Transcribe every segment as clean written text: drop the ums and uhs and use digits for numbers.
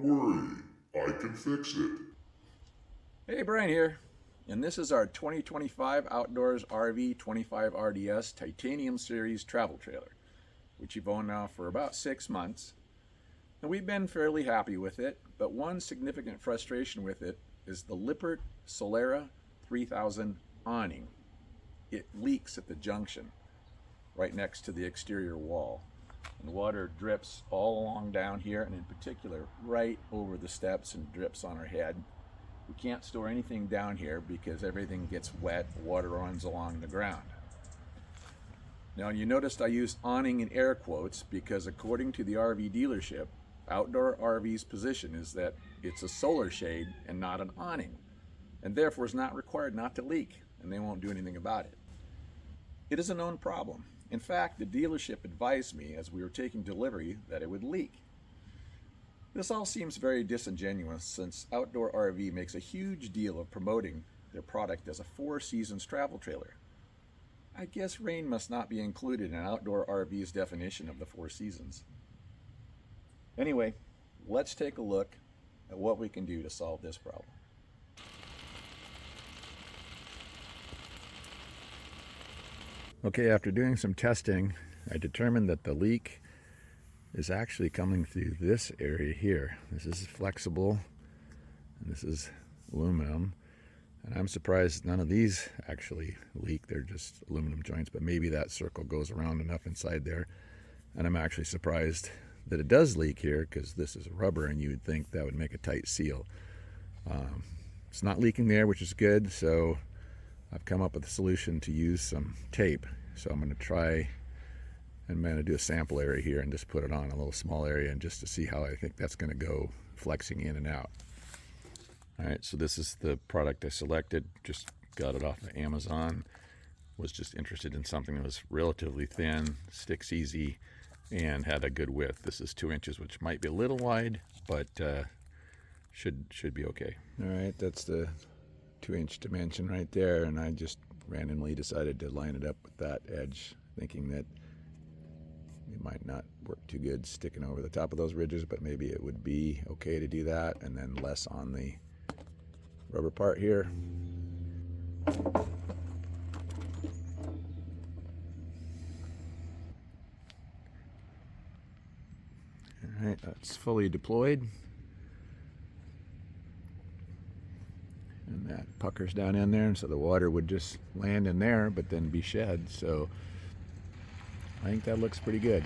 Don't worry, I can fix it. Hey, Brian here, and this is our 2025 Outdoors RV 25 RDS Titanium Series travel trailer, which you've owned now for about 6 months. And we've been fairly happy with it, but one significant frustration with it is the Lippert Solera 3000 awning. It leaks at the junction, right next to the exterior wall. And water drips all along down here, and in particular, right over the steps and drips on our head. We can't store anything down here because everything gets wet, water runs along the ground. Now, you noticed I used awning in air quotes because according to the RV dealership, Outdoor RV's position is that it's a solar shade and not an awning, and therefore is not required not to leak, and they won't do anything about it. It is a known problem. In fact, the dealership advised me as we were taking delivery that it would leak. This all seems very disingenuous since Outdoor RV makes a huge deal of promoting their product as a 4 seasons travel trailer. I guess rain must not be included in Outdoor RV's definition of the 4 seasons. Anyway, let's take a look at what we can do to solve this problem. Okay, after doing some testing, I determined that the leak is actually coming through this area here. This is flexible and this is aluminum, and I'm surprised none of these actually leak. They're just aluminum joints, but maybe that circle goes around enough inside there, and I'm actually surprised that it does leak here because this is rubber and you would think that would make a tight seal. It's not leaking there, which is good, so I've come up with a solution to use some tape. So I'm going to try, I'm going to do a sample area here and just put it on a little small area and just to see how I think that's going to go flexing in and out. All right, so this is the product I selected, just got it off of Amazon. Was just interested in something that was relatively thin, sticks easy, and had a good width. This is 2 inches, which might be a little wide, but should be okay. All right, that's the 2-inch dimension right there, and I just randomly decided to line it up with that edge, thinking that it might not work too good sticking over the top of those ridges, but maybe it would be okay to do that, and then less on the rubber part here. All right, that's fully deployed. And that puckers down in there, and so the water would just land in there but then be shed. So I think that looks pretty good.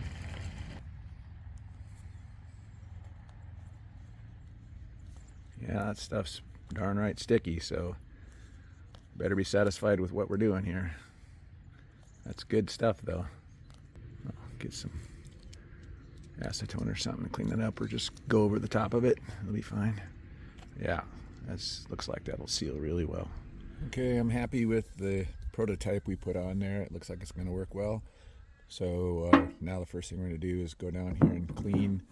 Yeah, that stuff's darn right sticky, so better be satisfied with what we're doing here. That's good stuff though. I'll get some acetone or something to clean that up, or just go over the top of it. It'll be fine. Yeah. Looks like that'll seal really well. Okay, I'm happy with the prototype we put on there. It looks like it's going to work well. So now the first thing we're going to do is go down here and clean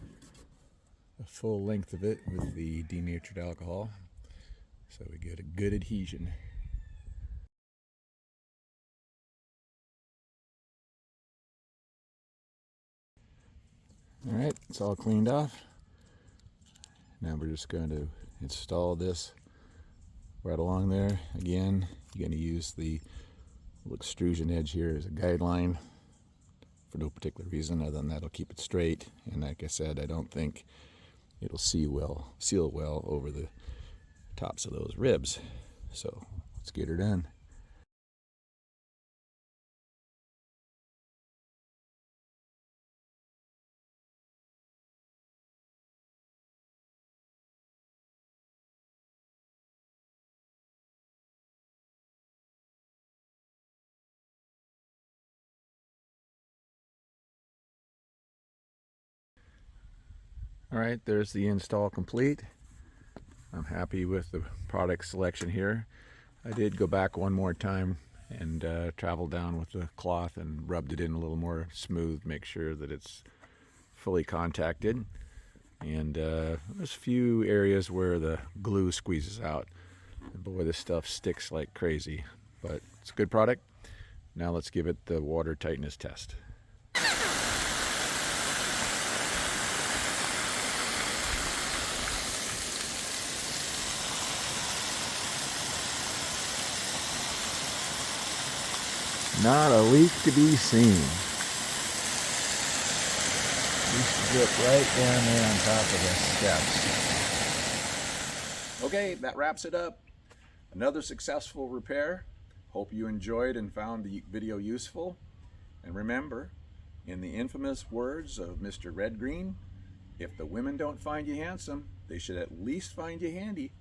the full length of it with the denatured alcohol, so we get a good adhesion. All right, it's all cleaned off. Now we're just going to install this right along there. Again, you're going to use the little extrusion edge here as a guideline for no particular reason other than that'll keep it straight. And like I said, I don't think it'll seal well over the tops of those ribs. So let's get her done. All right, there's the install complete. I'm happy with the product selection here. I did go back one more time and travel down with the cloth and rubbed it in a little more smooth, make sure that it's fully contacted. And there's a few areas where the glue squeezes out. And boy, this stuff sticks like crazy, but it's a good product. Now let's give it the water tightness test. Not a leak to be seen. Used to drip right down there on top of the steps. Okay, that wraps it up. Another successful repair. Hope you enjoyed and found the video useful. And remember, in the infamous words of Mr. Red Green, if the women don't find you handsome, they should at least find you handy.